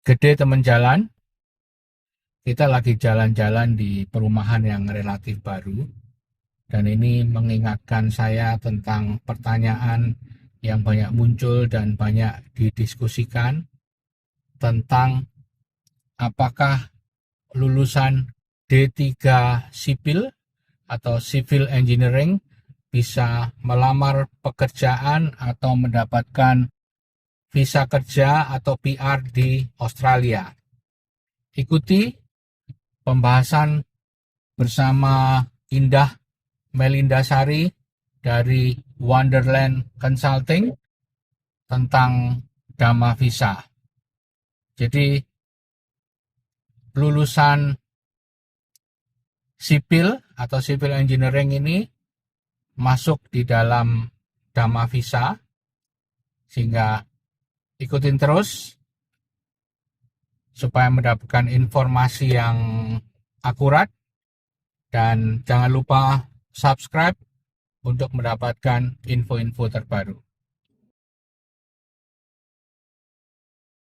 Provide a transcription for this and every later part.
Gede temen jalan, kita lagi jalan-jalan di perumahan yang relatif baru, dan ini mengingatkan saya tentang pertanyaan yang banyak muncul dan banyak didiskusikan tentang apakah lulusan D3 sipil atau civil engineering bisa melamar pekerjaan atau mendapatkan visa kerja atau PR di Australia. Ikuti pembahasan bersama Indah Melindasari dari Wonderland Consulting tentang Dhamma Visa. Jadi lulusan sipil atau civil engineering ini masuk di dalam Dhamma Visa, sehingga ikutin terus supaya mendapatkan informasi yang akurat, dan jangan lupa subscribe untuk mendapatkan info-info terbaru.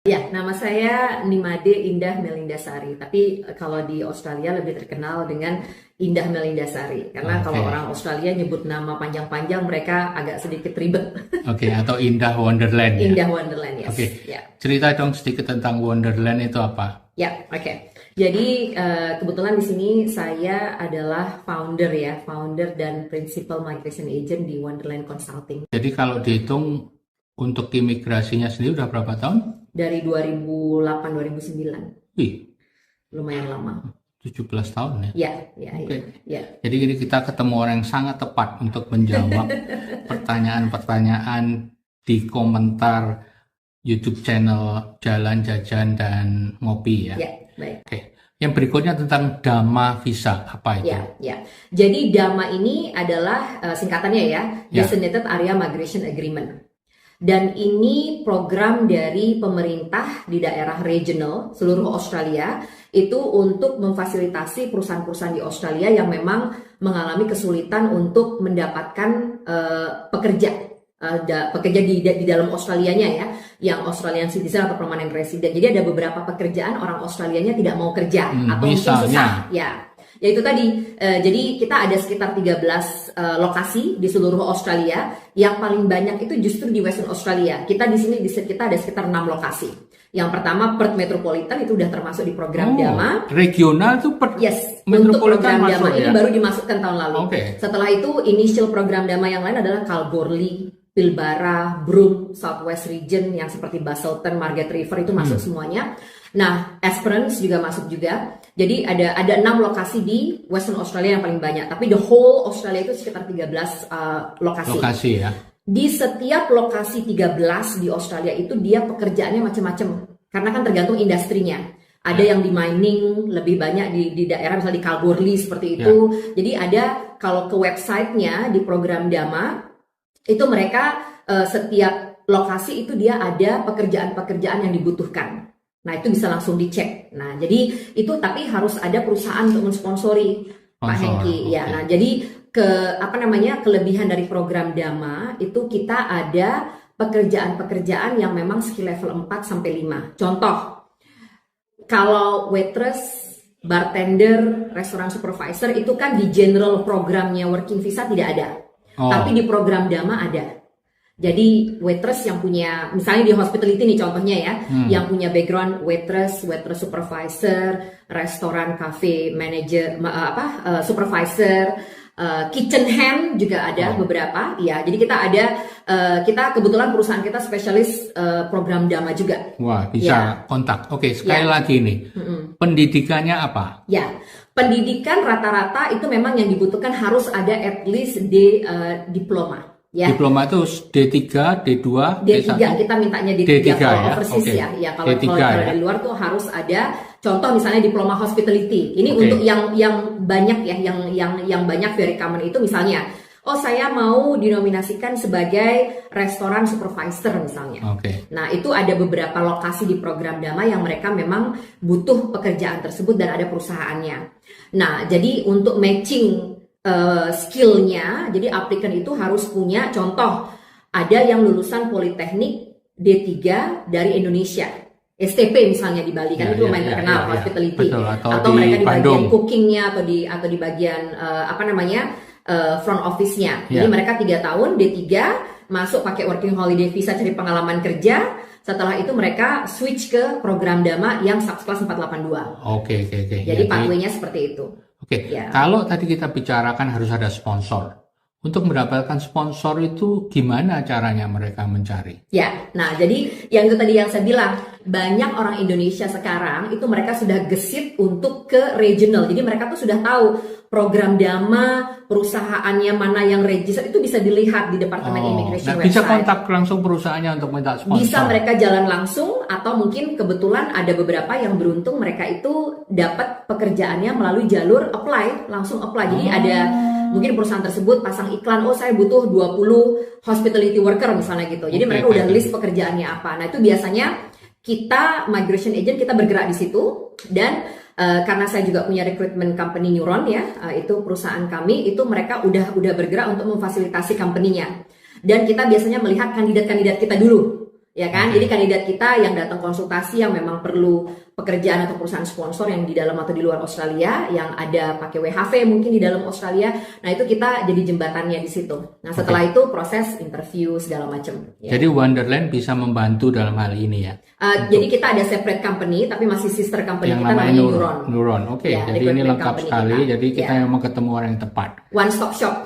Ya, nama saya Nimade Indah Melindasari, tapi kalau di Australia lebih terkenal dengan Indah Melindasari, karena kalau orang Australia nyebut nama panjang-panjang mereka agak sedikit ribet. Atau Indah Wonderland ya? Indah Wonderland, yes. Ya. Cerita dong sedikit tentang Wonderland itu apa? Ya, oke. Jadi kebetulan di sini saya adalah founder dan principal migration agent di Wonderland Consulting. Jadi kalau dihitung untuk imigrasinya sendiri udah berapa tahun? Dari 2008-2009. Wih, lumayan lama. 17 tahun ya? Ya. Jadi kita ketemu orang yang sangat tepat untuk menjawab pertanyaan-pertanyaan di komentar YouTube channel Jalan, Jajan, dan Ngopi ya? Ya, baik. Oke. Yang berikutnya tentang Dhamma Visa, apa itu? Ya. Jadi Dhamma ini adalah singkatannya ya, Designated Area Migration Agreement. Dan ini program dari pemerintah di daerah regional seluruh Australia itu untuk memfasilitasi perusahaan-perusahaan di Australia yang memang mengalami kesulitan untuk mendapatkan pekerja di dalam Australianya ya, yang Australian citizen atau permanent resident. Jadi ada beberapa pekerjaan orang Australianya tidak mau kerja atau mungkin susah ya. Ya itu tadi, jadi kita ada sekitar 13 lokasi di seluruh Australia. Yang paling banyak itu justru di Western Australia. Kita di sini kita ada sekitar 6 lokasi. Yang pertama Perth Metropolitan, itu udah termasuk di program Dhamma. Regional tuh Perth untuk program Dhamma ini baru dimasukkan tahun lalu. Setelah itu initial program Dhamma yang lain adalah Kalgoorlie, Pilbara, Broome, Southwest Region yang seperti Busselton, Margaret River itu masuk semuanya. Nah, Esperance juga masuk juga. Jadi ada 6 lokasi di Western Australia yang paling banyak. Tapi the whole Australia itu sekitar 13 lokasi ya. Di setiap lokasi 13 di Australia itu dia pekerjaannya macam-macam. Karena kan tergantung industrinya. Ada yang di mining, lebih banyak di daerah misalnya di Kalgoorlie seperti itu. Jadi ada, kalau ke websitenya di program Dhamma, itu mereka setiap lokasi itu dia ada pekerjaan-pekerjaan yang dibutuhkan. Nah, itu bisa langsung dicek. Nah, jadi itu tapi harus ada perusahaan untuk mensponsori, Pak Hengki. Ya, nah jadi kelebihan dari program Dhamma itu kita ada pekerjaan-pekerjaan yang memang skill level 4 sampai 5. Contoh, kalau waitress, bartender, restoran supervisor itu kan di general programnya working visa tidak ada. Tapi di program Dhamma ada. Jadi waitress yang punya, misalnya di hospitality nih contohnya ya, yang punya background waitress supervisor, restoran, cafe manager, supervisor, kitchen hand juga ada beberapa. Ya, jadi kita kebetulan perusahaan kita spesialis program Dhamma juga. Wah, bisa kontak. Oke, sekali lagi nih, pendidikannya apa? Ya, pendidikan rata-rata itu memang yang dibutuhkan harus ada at least diploma. Ya. Diploma itu D3, D2, D3, kita mintanya D3 kalau overseas ya. Kalau dari luar tuh harus ada. Contoh misalnya diploma hospitality. Ini untuk yang banyak ya, yang banyak very common itu misalnya, saya mau dinominasikan sebagai restoran supervisor misalnya. Nah, itu ada beberapa lokasi di program Dhamma yang mereka memang butuh pekerjaan tersebut dan ada perusahaannya. Nah, jadi untuk matching skillnya, jadi applicant itu harus punya, contoh ada yang lulusan Politeknik D3 dari Indonesia, STP misalnya di Bali kan itu lumayan terkenal hospitality. Betul, atau mereka di bagian cookingnya atau di bagian front office-nya. Jadi mereka 3 tahun D3 masuk pakai working holiday visa cari pengalaman kerja. Setelah itu mereka switch ke program Dama yang Subclass 482. Oke. Jadi pathway-nya seperti itu. Oke. Kalau tadi kita bicarakan harus ada sponsor. Untuk mendapatkan sponsor itu gimana caranya mereka mencari? Ya, nah jadi yang itu tadi yang saya bilang, banyak orang Indonesia sekarang itu mereka sudah gesit untuk ke regional. Jadi mereka tuh sudah tahu program Dama, perusahaannya mana yang register, itu bisa dilihat di Departemen Immigration website. Bisa kontak langsung perusahaannya untuk minta sponsor? Bisa mereka jalan langsung, atau mungkin kebetulan ada beberapa yang beruntung mereka itu dapat pekerjaannya melalui jalur langsung apply. Jadi ada mungkin perusahaan tersebut pasang iklan, saya butuh 20 hospitality worker misalnya gitu. Jadi mereka udah list pekerjaannya apa. Nah itu biasanya kita migration agent kita bergerak di situ, dan karena saya juga punya recruitment company Neuron itu perusahaan kami, itu mereka udah bergerak untuk memfasilitasi company-nya. Dan kita biasanya melihat kandidat-kandidat kita dulu. Ya kan, jadi kandidat kita yang datang konsultasi yang memang perlu pekerjaan atau perusahaan sponsor yang di dalam atau di luar Australia, yang ada pakai WHV mungkin di dalam Australia, nah itu kita jadi jembatannya di situ. Nah setelah itu proses interview segala macam. Ya. Jadi Wonderland bisa membantu dalam hal ini ya? Jadi kita ada separate company, tapi masih sister company yang kita namanya Neuron. Neuron, oke. Jadi ini lengkap sekali. Jadi kita memang ketemu orang yang tepat. One stop shop.